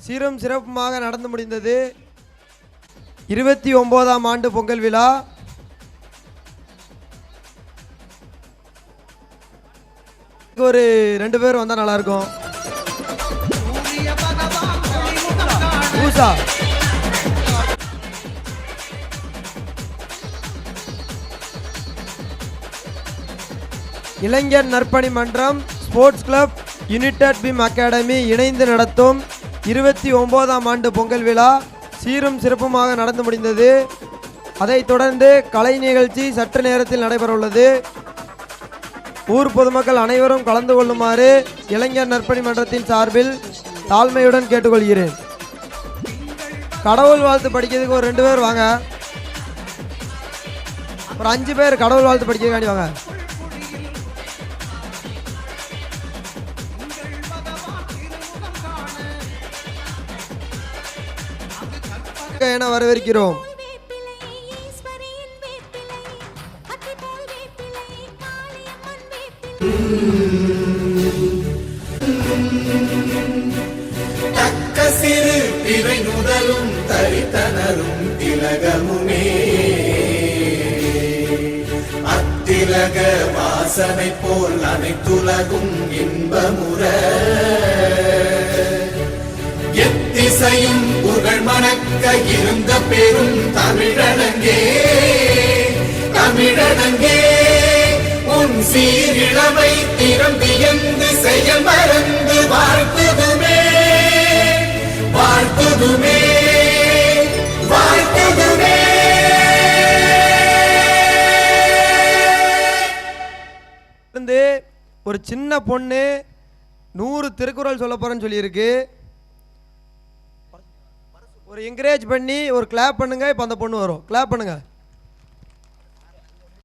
சீரும் சிறப்புமாக நடந்து முடிந்தது. 29ஆம் ஆண்டு பொங்கல் விழா. ஒரு 2 பேர் வந்தா நல்லா இருக்கும். இளைஞர் நற்பணி மன்றம், sports club, united Bheem academy இணைந்து நடத்தும் 29ஆம் ஆண்டு பொங்கல் விழா சீரும் சிறப்புமாக நடந்து முடிந்தது. அதைத் தொடர்ந்து கலை நிகழ்ச்சி சற்று நேரத்தில் நடைபெற உள்ளது. ஊர் பொதுமக்கள் அனைவரும் கலந்து கொள்ளுமாறு இளைஞர் நற்பணி மன்றத்தின் சார்பில் தாழ்மையுடன் கேட்டுக்கொள்கிறேன். கடவுள் வாழ்த்து படிக்கிறதுக்கு ஒரு 2 பேர் வாங்க. ஒரு 5 பேர் கடவுள் வாழ்த்து படிக்கிறதுக்காண்டி வாங்க. என வரவேற்கிறோம். தக்க சிறு பிறை நுதலும் தரித்தனரும் திலகமுமே அத்திலக வாசனை போல் அனைத்துலகும் இன்பமுற எத்திசையும் புகழ் மணக்க இருந்த பெரும் தமிழனங்கே தமிழனங்கே உன் சீரிழமை திறம்பியந்து செயல் மறந்து வாழ்த்துதுமே வாழ்த்துதுமே வாழ்த்துதுமே. ஒரு சின்ன பொண்ணு 100 திருக்குறள் சொல்ல போறேன்னு சொல்லியிருக்கு. ஒரு என்கரேஜ் பண்ணி ஒரு கிளாப் பண்ணுங்க. இப்போ அந்த பொண்ணு வரும். கிளாப் பண்ணுங்க.